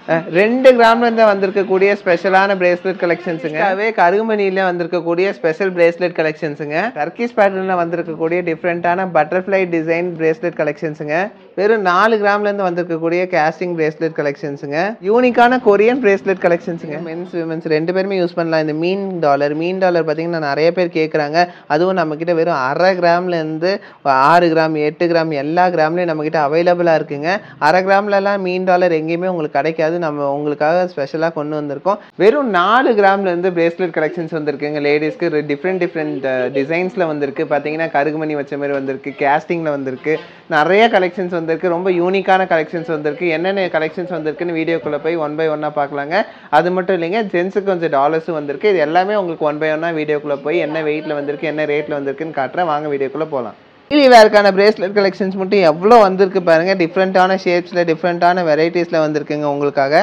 2 கிராம்ல இருந்து வந்திருக்கக்கூடிய ஸ்பெஷலான பிரேஸ்லெட் கலெக்ஷன்ஸுங்க. அதே கருகுமணியில வந்திருக்கக்கூடிய ஸ்பெஷல் பிரேஸ்லெட் கலெக்ஷன்ஸுங்க. டர்க்கிஷ் பேட்டர்ன்ல வந்திருக்கக்கூடிய டிஃப்ரெண்டான பட்டர்ஃப்ளை டிசைன் பிரேஸ்லெட் கலெக்ஷன்ஸுங்க. வெறும் 4 கிராம்ல இருந்து வந்திருக்கக்கூடிய கேஸ்டிங் பிரேஸ்லெட் கலெக்ஷன்ஸுங்க. யூனிக்கான கொரியன் பிரேஸ்லெட் கலெக்ஷன்ஸுங்க. மென்ஸ் விமென்ஸ் 2 பேருமே யூஸ் பண்ணலாம். இந்த மீன் டாலர் பார்த்தீங்கன்னா நிறைய பேர் கேட்குறாங்க. அதுவும் நம்மக்கிட்ட வெறும் 1/2 கிராம்ல இருந்து 6 கிராம் 8 கிராம் எல்லா கிராம்லேயும் நம்மக்கிட்ட அவைலபிளாக இருக்குங்க. 1/2 கிராம்லலாம் மீன் டாலர் எங்கேயுமே உங்களுக்கு கிடைக்காது. நம்ம உங்களுக்காக ஸ்பெஷலாக கொண்டு வந்திருக்கோம். வெறும் 4 கிராம்ல இருந்து பிரேஸ்லெட் கலெக்ஷன்ஸ் வந்திருக்குங்க. லேடிஸ்க்கு டிஃப்ரெண்ட் டிசைன்ஸில் வந்திருக்கு. பார்த்தீங்கன்னா கருகுமணி வச்ச மாதிரி வந்திருக்கு, கேஸ்டிங்கில் வந்திருக்கு, நிறைய கலெக்ஷன்ஸ் வந்திருக்கு. ரொம்ப யூனிக்கான கலெக்ஷன்ஸ் வந்திருக்கு. என்னென்ன கலெக்ஷன்ஸ் வந்திருக்குன்னு வீடியோக்குள்ளே போய் 1 by 1 பார்க்கலாங்க. அது மட்டும் இல்லைங்க, ஜென்ஸுக்கு கொஞ்சம் டாலர்ஸும் வந்திருக்கு. இது எல்லாமே உங்களுக்கு 1 by 1 வீடியோக்குள்ளே போய் என்ன வெயிட்டில் வந்திருக்கு, என்ன ரேட்டில் வந்திருக்குன்னு காட்டுறேன். வாங்க வீடியோக்குள்ளே போகலாம். டெய்லி வேர்க்கான பிரேஸ்லெட் கலெக்ஷன்ஸ் மட்டும் எவ்வளோ வந்திருக்கு பாருங்கள். டிஃப்ரெண்ட்டான ஷேப்ஸில் டிஃப்ரெண்ட்டான வெரைட்டிஸில் வந்திருக்குங்க உங்களுக்காக.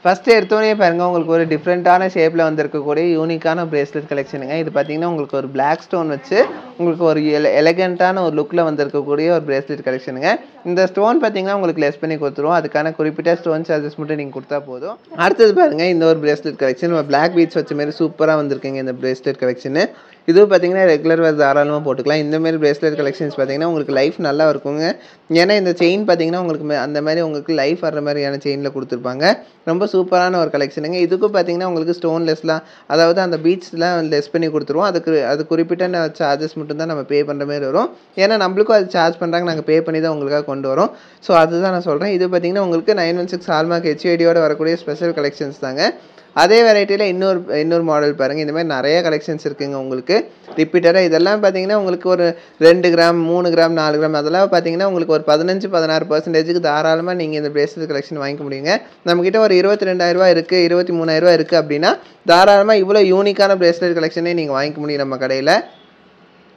ஃபஸ்ட்டு எடுத்தோடனே பாருங்கள், உங்களுக்கு ஒரு டிஃப்ரெண்ட்டான ஷேப்பில் வந்திருக்கக்கூடிய யூனிக்கான பிரேஸ்லெட் கலெக்ஷனுங்க. இது பார்த்தீங்கன்னா உங்களுக்கு ஒரு பிளாக் ஸ்டோன் வச்சு உங்களுக்கு ஒரு எலகண்ட்டான ஒரு லுக்கில் வந்திருக்கக்கூடிய ஒரு பிரேஸ்லெட் கலெக்ஷனுங்க. இந்த ஸ்டோன் பார்த்தீங்கன்னா உங்களுக்கு லெஸ் பண்ணி கொடுத்துருவோம். அதுக்கான குறிப்பிட்ட ஸ்டோன் சார்ஜஸ் மட்டும் நீங்கள் கொடுத்தா போதும். அடுத்தது பாருங்கள், இந்த ஒரு பிரேஸ்லெட் கலெக்ஷன் பிளாக் பீட்ஸ் வச்ச மாதிரி சூப்பராக வந்திருக்குங்க இந்த பிரேஸ்லெட் கலெக்ஷனு. இதுவும் பார்த்தீங்கன்னா ரெகுலர் வேர் தாராளமாக போட்டுக்கலாம். இந்தமாரி பிரேஸ்லெட் கலெக்ஷன்ஸ் பார்த்தீங்கன்னா உங்களுக்கு லைஃப் நல்லா இருக்குங்க. ஏன்னா இந்த செயின் பார்த்தீங்கன்னா உங்களுக்கு அந்த மாதிரி உங்களுக்கு லைஃப் வர்ற மாதிரியான செயினில் கொடுத்துருப்பாங்க. ரொம்ப சூப்பரான ஒரு கலெக்ஷனுங்க. இதுக்கும் பார்த்தீங்கன்னா உங்களுக்கு ஸ்டோன்லெஸ்லாம், அதாவது அந்த பீட்ஸ்லாம் லெஸ் பண்ணி கொடுத்துருவோம். அது குறிப்பிட்ட சார்ஜஸ் மட்டும்தான் நம்ம பே பண்ணுற மாதிரி வரும். ஏன்னா நம்மளுக்கும் அது சார்ஜ் பண்ணுறாங்க, நாங்கள் பே பண்ணி தான் உங்களுக்காக கொண்டு வரோம். ஸோ அதுதான் நான் சொல்கிறேன். இது பார்த்தீங்கன்னா உங்களுக்கு 916 ஹால்மார்க் HUID வரக்கூடிய ஸ்பெஷல் கலெக்ஷன்ஸ் தாங்க. அதே வெரைட்டியில் இன்னொரு மாடல் பாருங்கள். இந்த மாதிரி நிறைய கலெக்ஷன்ஸ் இருக்குங்க உங்களுக்கு ரிப்பீட்டடாக. இதெல்லாம் பார்த்தீங்கன்னா உங்களுக்கு ஒரு 2 கிராம் 3 கிராம் 4 கிராம் அதெல்லாம் பார்த்தீங்கன்னா உங்களுக்கு ஒரு 15-16% தாராளமாக நீங்கள் இந்த பிரேஸ்லெட் கலெக்ஷன் வாங்கிக்க முடியுங்க. நம்மக்கிட்ட ஒரு 22,000 இருக்குது, 23,000 இருக்குது அப்படின்னா தாராளமாக இவ்வளோ யூனிக்கான பிரேஸ்லெட் கலெக்ஷனே நீங்கள் வாங்கிக்க முடியும் நம்ம கடையில்.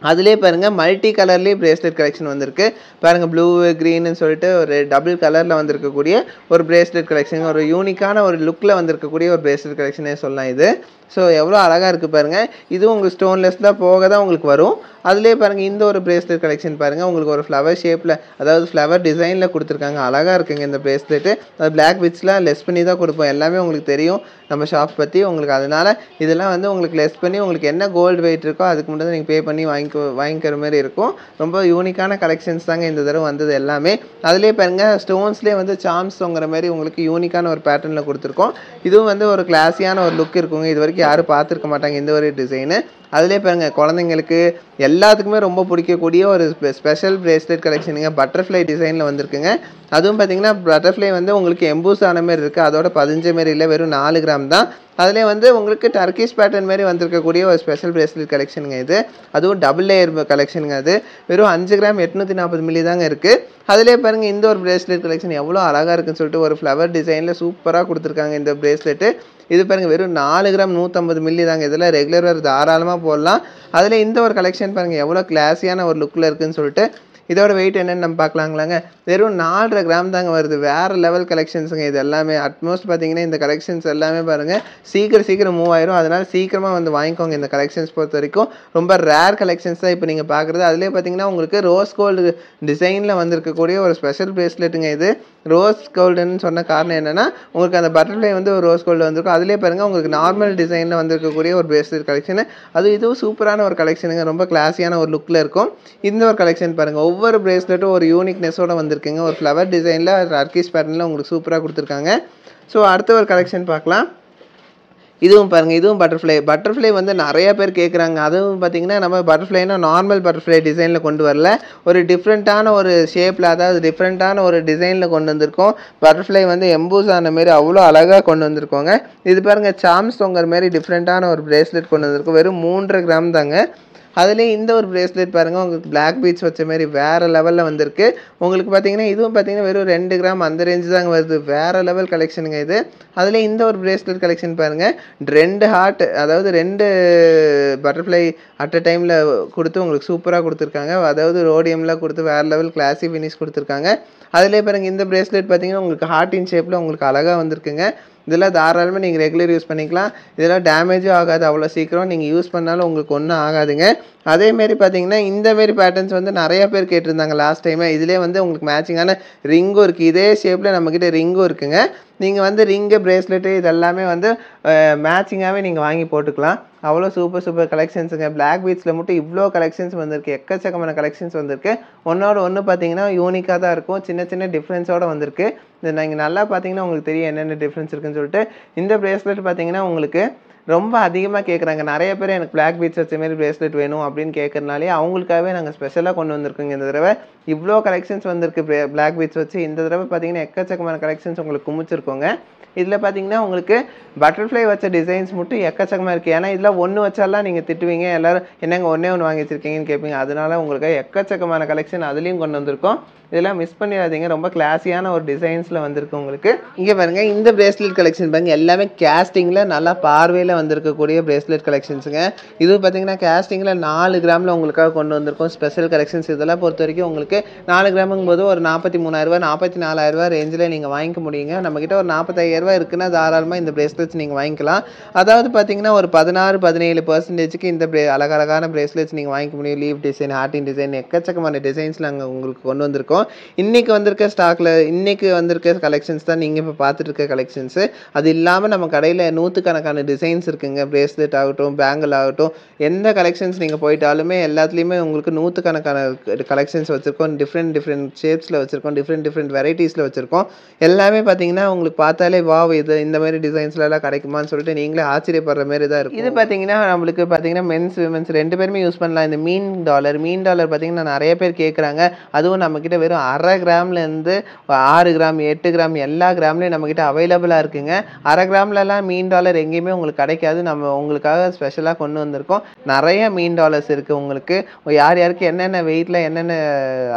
அதிலே பாருங்கள், மல்டி கலர்லேயே பிரேஸ்லெட் கலெக்ஷன் வந்திருக்கு பாருங்கள். ப்ளூ க்ரீன்னு சொல்லிட்டு ஒரு டபுள் கலரில் வந்திருக்கக்கூடிய ஒரு பிரேஸ்லெட் கலெக்ஷன், ஒரு யூனிக்கான ஒரு லுக்கில் வந்திருக்கக்கூடிய ஒரு பிரேஸ்லெட் கலெக்ஷனே சொல்லலாம் இது. ஸோ எவ்வளோ அழகாக இருக்குது பாருங்கள். இதுவும் உங்களுக்கு ஸ்டோன்லெஸ் தான் போக தான் உங்களுக்கு வரும். அதிலே பாருங்கள், இந்த ஒரு பிரேஸ்லெட் கலெக்ஷன் பாருங்கள். உங்களுக்கு ஒரு ஃப்ளவர் ஷேப்பில், அதாவது ஃப்ளவர் டிசைனில் கொடுத்துருக்காங்க. அழகாக இருக்குங்க இந்த பிரேஸ்லெட்டு. அது பிளாக் பிட்ஸ்லாம் லெஸ் பண்ணி தான் கொடுப்போம். எல்லாமே உங்களுக்கு தெரியும் நம்ம ஷாப் பற்றி உங்களுக்கு. அதனால் இதெல்லாம் வந்து உங்களுக்கு லெஸ் பண்ணி உங்களுக்கு என்ன கோல்டு வெயிட் இருக்கோ அதுக்கு மட்டும் தான் நீங்கள் பே பண்ணி வாங்கிக்கிற மாதிரி இருக்கும். ரொம்ப யூனிக்கான கலெக்ஷன்ஸ் தாங்க இந்த தடவை வந்தது எல்லாமே. அதிலே பாருங்கள், ஸ்டோன்ஸ்லேயே வந்து சாம்ஸ் தொங்குற மாதிரி உங்களுக்கு யூனிக்கான ஒரு பேட்டர்னில் கொடுத்துருக்கோம். இதுவும் வந்து ஒரு கிளாஸியான ஒரு லுக் இருக்குங்க. இது வரைக்கும் யாரும் பார்த்துருக்க மாட்டாங்க இந்த ஒரு டிசைனு. அதிலே பாருங்கள், குழந்தைங்களுக்கு எல்லாத்துக்குமே ரொம்ப பிடிக்கக்கூடிய ஒரு ஸ்பெஷல் பிரேஸ்லெட் கலெக்ஷனுங்க. பட்டர்ஃப்ளை டிசைனில் வந்திருக்குங்க. அதுவும் பார்த்தீங்கன்னா பட்டர்ஃப்ளை வந்து உங்களுக்கு எம்பூஸ் ஆன மாதிரி இருக்குது. அதோட பதிஞ்ச மாரி இல்லை, வெறும் 4 கிராம் தான். அதிலே வந்து உங்களுக்கு டர்க்கிஷ் பேட்டர்ன் மாதிரி வந்திருக்கக்கூடிய ஒரு ஸ்பெஷல் பிரேஸ்லெட் கலெக்ஷனுங்க இது. அதுவும் டபுள் லேயர் கலெக்ஷனுங்க. அது வெறும் 5 கிராம் 840 மில்லி தாங்க இருக்குது. அதிலே பாருங்கள், இந்த ஒரு பிரேஸ்லெட் கலெக்ஷன் எவ்வளோ அழகாக இருக்குன்னு சொல்லிட்டு ஒரு ஃப்ளவர் டிசைனில் சூப்பராக கொடுத்துருக்காங்க இந்த பிரேஸ்லெட்டு. இது பாருங்கள், வெறும் 4 கிராம் 150 மில்லி தாங்க. இதெல்லாம் ரெகுலர் வேறு தாராளமாக போடலாம். அதில் இந்த ஒரு கலெக்ஷன் பாருங்கள் எவ்வளோ கிளாஸியான ஒரு லுக்கில் இருக்குதுன்னு சொல்லிட்டு. இதோட வெயிட் என்னென்னு நம்ம பார்க்கலாங்களாங்க. வெறும் 4.5 கிராம் தாங்க வருது. வேறு லெவல் கலெக்ஷன்ஸுங்க இது எல்லாமே. அட்மோஸ்ட் பார்த்தீங்கன்னா இந்த கலெக்ஷன்ஸ் எல்லாமே பாருங்கள் சீக்கிரம் மூவ் ஆயிரும். அதனால் சீக்கிரமாக வந்து வாங்கிக்கோங்க. இந்த கலெக்ஷன்ஸ் பொறுத்த வரைக்கும் ரொம்ப ரேர் கலெக்ஷன்ஸ் தான் இப்போ நீங்கள் பார்க்குறது. அதிலே பார்த்தீங்கன்னா உங்களுக்கு ரோஸ் கோல்டு டிசைனில் வந்திருக்கக்கூடிய ஒரு ஸ்பெஷல் பிரேஸ்லெட்டுங்க இது. ரோஸ் கோல்டுன்னு சொன்ன காரணம் என்னென்னா, உங்களுக்கு அந்த பட்டர்ஃப்ளை வந்து ஒரு ரோஸ் கோல்டு வந்திருக்கும். அதிலே பாருங்கள் உங்களுக்கு நார்மல் டிசைனில் வந்திருக்கக்கூடிய ஒரு பிரேஸ்லெட் கலெக்ஷனு. இதுவும் சூப்பரான ஒரு கலெக்ஷனுங்க. ரொம்ப கிளாஸியான ஒரு லுக்கில் இருக்கும். இந்த ஒரு கலெக்ஷன் பாருங்கள், ஒவ்வொரு பிரேஸ்லெட்டும் ஒரு யூனிக்னஸோட வந்திருக்குங்க. ஒரு ஃப்ளவர் டிசைனில் டர்க்கிஷ் பேட்டர்னில் உங்களுக்கு சூப்பராக கொடுத்துருக்காங்க. ஸோ அடுத்த ஒரு கலெக்ஷன் பார்க்கலாம். இதுவும் பாருங்கள், இதுவும் பட்டர்ஃப்ளை வந்து நிறைய பேர் கேட்குறாங்க. அதுவும் பார்த்தீங்கன்னா நம்ம பட்டர்ஃப்ளைனா நார்மல் பட்டர்ஃப்ளை டிசைனில் கொண்டு வரல, ஒரு டிஃப்ரெண்ட்டான ஒரு ஷேப்பில், அதாவது டிஃப்ரெண்ட்டான ஒரு டிசைனில் கொண்டு வந்திருக்கோம். பட்டர்ஃப்ளை வந்து எம்பூஸ் ஆன மாரி அவ்வளோ அழகாக கொண்டு வந்திருக்கோங்க. இது பாருங்கள், சாம்ஸ் தொங்குற மாரி டிஃப்ரெண்ட்டான ஒரு பிரேஸ்லெட் கொண்டு வந்திருக்கோம். வெறும் 3.5 கிராம் தாங்க. அதுலேயே இந்த ஒரு பிரேஸ்லெட் பாருங்கள், உங்களுக்கு பிளாக் பீட்ஸ் வச்ச மாதிரி வேறு லெவலில் வந்திருக்கு. உங்களுக்கு பார்த்தீங்கன்னா இதுவும் பார்த்தீங்கன்னா வெறும் 2 கிராம் அந்த ரேஞ்சு தாங்க வருது. வேறு லெவல் கலெக்ஷனுங்க இது. அதில் இந்த ஒரு பிரேஸ்லெட் கலெக்ஷன் பாருங்கள், 2 ஹார்ட், அதாவது 2 பட்டர்ஃப்ளை அட் அ டைமில் கொடுத்து உங்களுக்கு சூப்பராக கொடுத்துருக்காங்க. அதாவது ரோடியமில் கொடுத்து வேறு லெவல் கிளாஸி ஃபினிஷ் கொடுத்துருக்காங்க. அதிலே பாருங்கள், இந்த பிரேஸ்லெட் பார்த்தீங்கன்னா உங்களுக்கு ஹார்ட் இன் ஷேப்பில் உங்களுக்கு அழகாக வந்திருக்குங்க. இதெல்லாம் தாராளமாக நீங்கள் ரெகுலர் யூஸ் பண்ணிக்கலாம். இதெல்லாம் டேமேஜும் ஆகாது அவ்வளோ சீக்கிரம். நீங்கள் யூஸ் பண்ணாலும் உங்களுக்கு ஒன்றும் ஆகாதுங்க. அதேமாரி பார்த்தீங்கன்னா இந்தமாரி பேட்டர்ன்ஸ் வந்து நிறையா பேர் கேட்டிருந்தாங்க லாஸ்ட் டைமே. இதிலே வந்து உங்களுக்கு மேட்சிங்கான ரிங்கும் இருக்குது. இதே ஷேப்பில் நம்மக்கிட்ட ரிங்கும் இருக்குங்க. நீங்கள் வந்து ரிங்கு, பிரேஸ்லெட்டு இதெல்லாமே வந்து மேட்சிங்காகவே நீங்கள் வாங்கி போட்டுக்கலாம். அவ்வளோ சூப்பர் கலெக்ஷன்ஸுங்க. பிளாக் பீட்ஸில் மட்டும் இவ்வளோ கலெக்ஷன்ஸ் வந்திருக்கு. எக்கச்சக்கமான கலெக்ஷன்ஸ் வந்திருக்கு. ஒன்றோட ஒன்று பார்த்தீங்கன்னா யூனிக்காக தான் இருக்கும். சின்ன டிஃப்ரென்ஸோடு வந்திருக்கு. இது நீங்கள் நல்லா பார்த்தீங்கன்னா உங்களுக்கு தெரியும் என்னென்ன டிஃப்ரென்ஸ் இருக்குன்னு சொல்லிட்டு. இந்த பிரேஸ்லெட் பார்த்தீங்கன்னா உங்களுக்கு ரொம்ப அதிகமாக கேட்குறாங்க. நிறைய பேர் எனக்கு பிளாக் பீட்ஸ் வச்ச மாரி பிரேஸ்லெட் வேணும் அப்படின்னு கேட்குறனாலே அவங்களுக்காகவே நாங்கள் ஸ்பெஷலாக கொண்டு வந்திருக்கோங்க இந்த தடவை. இவ்வளோ கலெக்ஷன்ஸ் வந்திருக்கு பிளாக் பீட்ஸ் வச்சு. இந்த தடவை பார்த்தீங்கன்னா எக்கச்சக்கமான கலெக்ஷன்ஸ் உங்களுக்கு குமிச்சிருக்கோங்க. இதில் பார்த்தீங்கன்னா உங்களுக்கு பட்டர்ஃப்ளை வச்ச டிசைன்ஸ் மட்டும் எக்கச்சக்கமாக இருக்குது. ஏன்னா இதில் ஒன்று வச்சாலாம் நீங்கள் திட்டுவீங்க. எல்லோரும் என்னங்க ஒன்றே ஒன்று வாங்கி வச்சுருக்கீங்கன்னு கேட்பீங்க. அதனால உங்களுக்கு எக்கச்சக்கமான கலெக்ஷன் அதுலேயும் கொண்டு வந்திருக்கோம். இதெல்லாம் மிஸ் பண்ணிடாதீங்க. ரொம்ப கிளாஸியான ஒரு டிசைன்ஸில் வந்திருக்கு உங்களுக்கு. இங்கே பாருங்கள் இந்த பிரேஸ்லெட் கலெக்ஷன் பாருங்கள். எல்லாமே கேஸ்டிங்கில் நல்லா பார்வையில் வந்திருக்கக்கூடிய பிரேஸ்லெட் கலெக்ஷன்ஸுங்க. இது பார்த்தீங்கன்னா கேஸ்டிங்கில் 4 கிராமில் உங்களுக்காக கொண்டு வந்திருக்கோம் ஸ்பெஷல் கலெக்ஷன்ஸ். இதெல்லாம் பொறுத்த வரைக்கும் உங்களுக்கு 4 கிராமுங்கும் போது ஒரு 43,000 44,000 ரேஞ்சில் நீங்கள் வாங்கிக்க முடியுங்க. நம்மக்கிட்ட ஒரு 45,000 இருக்குன்னா தாராளமாக இந்த பிரேஸ்லெட்ஸ் நீங்கள் வாங்கிக்கலாம். அதாவது பார்த்தீங்கன்னா ஒரு 16-17% இந்த அழகழகான பிரேஸ்லெட்ஸ் நீங்கள் வாங்கிக்க முடியும். லீவ் டிசைன், ஹார்டின் டிசைன் எக்கச்சக்கமான டிசைன்ஸ் நாங்கள் உங்களுக்கு கொண்டு வந்திருக்கோம். இன்னைக்கு வந்திருக்க ஸ்டாக்ல இன்னைக்கு வந்திருக்க கலெக்ஷன்ஸ் தான் நீங்க இப்ப பார்த்துட்டு இருக்க கலெக்ஷன்ஸ். அது இல்லாம நம்ம கடையில நூற்றுக்கணக்கான டிசைன்ஸ் இருக்குங்க. பிரேஸ்லெட் ஆகட்டும், பேங்கிள் ஆகட்டும், எந்த கலெக்ஷன்ஸ் நீங்க போயிட்டாலுமே எல்லாத்துலயுமே உங்களுக்கு நூற்றுக்கணக்கான கலெக்ஷன்ஸ் வச்சிருக்கோம். டிஃப்ரெண்ட் ஷேப்ஸ்ல வச்சிருக்கோம். டிஃப்ரெண்ட் வெரைட்டிஸ்ல வச்சிருக்கோம். எல்லாமே பார்த்தீங்கன்னா உங்களுக்கு பார்த்தாலே வாவ் இது இந்த மாதிரி டிசைன்ஸ்ல எல்லாம் கிடைக்குமான்னு சொல்லிட்டு நீங்களே ஆச்சரியப்படுற மாதிரி தான் இருக்கும். இது பார்த்தீங்கன்னா நம்மளுக்கு பார்த்தீங்கன்னா மென்ஸ் விமென்ஸ் 2 பேருமே யூஸ் பண்ணலாம். இந்த மீன் டாலர் பார்த்தீங்கன்னா நிறைய பேர் கேட்குறாங்க. அதுவும் நம்மக்கிட்ட வெறும் 1/2 கிராம்லேருந்து 6 கிராம் 8 கிராம் எல்லா கிராம்லேயும் நம்மக்கிட்ட அவைலபிளாக இருக்குங்க. 1/2 கிராம்லலாம் மீன் டாலர் எங்கேயுமே உங்களுக்கு கிடைக்காது. நம்ம உங்களுக்காக ஸ்பெஷலாக கொண்டு வந்திருக்கோம். நிறைய மீன் டாலர்ஸ் இருக்குது உங்களுக்கு. யாருக்கு என்னென்ன வெயிட்டில் என்னென்ன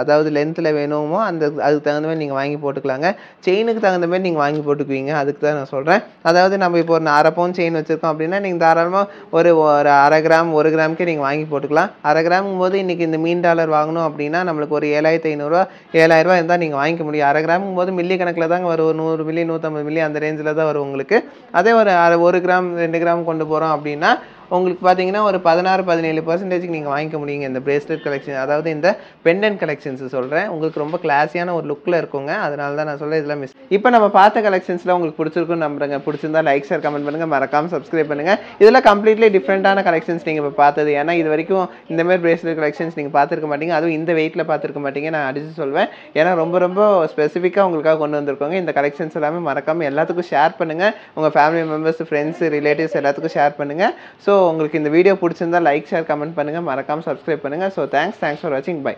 அதாவது லென்த்தில் வேணுமோ அதுக்கு தகுந்த மாதிரி நீங்கள் வாங்கி போட்டுக்கலாங்க. செயினுக்கு தகுந்த மாதிரி நீங்கள் வாங்கி போட்டுக்குவீங்க. அதுக்கு தான் நான் சொல்கிறேன். அதாவது நம்ம இப்போ ஒரு 1/2 பவுன் செயின் வச்சுருக்கோம் அப்படின்னா நீங்கள் தாராளமாக ஒரு 1/2 கிராம் 1 கிராமுக்கே நீங்கள் வாங்கி போட்டுக்கலாம். 1/2 கிராமுங்கும் போது இன்றைக்கி இந்த மீன் டாலர் வாங்கணும் அப்படின்னா நம்மளுக்கு ஒரு 7,500 7,000 இருந்தால் நீங்கள் வாங்கிக்க முடியும். 1/2 கிராமுங்கும் போது மில்லி கணக்கில் தாங்க வரும். 100 மில்லி 150 மில்லி அந்த ரேஞ்சில் தான் வரும் உங்களுக்கு. அதே ஒரு 1 கிராம் 2 கிராம் கொண்டு போகிறோம் அப்படின்னா உங்களுக்கு பார்த்தீங்கன்னா ஒரு 16-17% நீங்கள் வாங்கிக்க முடியுங்க இந்த பிரேஸ்லெட் கலெக்ஷன். அதாவது இந்த பெண்டன்ட் கலெக்ஷன்ஸ் சொல்கிறேன். உங்களுக்கு ரொம்ப கிளாஸியான ஒரு லுக்கில் இருக்குங்க. அதனால தான் நான் சொல்ல இதெல்லாம் மிஸ். இப்போ நம்ம பார்த்த கலெக்ஷன்ஸ்லாம் உங்களுக்கு பிடிச்சிருக்குன்னு நம்புறேங்க. பிடிச்சிருந்தா லைக் ஷேர் கமெண்ட் பண்ணுங்கள். மறக்காமல் சப்ஸ்கிரைப் பண்ணுங்கள். இதெல்லாம் கம்ப்ளீட்லி டிஃப்ரெண்ட்டான கலெக்ஷன்ஸ் நீங்கள் இப்போ பார்த்தது. ஏன்னா இது வரைக்கும் இந்தமாதிரி பிரேஸ்லெட் கலெக்ஷன்ஸ் நீங்கள் பார்த்துருக்க மாட்டீங்க. அதுவும் இந்த வெயிட்டில் பார்த்துருக்க மாட்டீங்க. நான் அடித்து சொல்வேன். ஏன்னா ரொம்ப ஸ்பெசிஃபிக்காக உங்களுக்காக கொண்டு வந்திருக்கோங்க. இந்த கலெக்ஷன்ஸ் எல்லாமே மறக்காமல் எல்லாத்துக்கும் ஷேர் பண்ணுங்கள். உங்கள் ஃபேமிலி மெம்பர்ஸ், ஃப்ரெண்ட்ஸ், ரிலேட்டிவ்ஸ் எல்லாத்துக்கும் ஷேர் பண்ணுங்கள். ஸோ உங்களுக்கு இந்த வீடியோ பிடிச்சிருந்தா லைக் ஷேர் கமெண்ட் பண்ணுங்கள். மறக்காமல் சப்ஸ்கிரைப் பண்ணுங்கள். ஸோ தேங்க்ஸ் ஃபார் வாட்சிங். பை.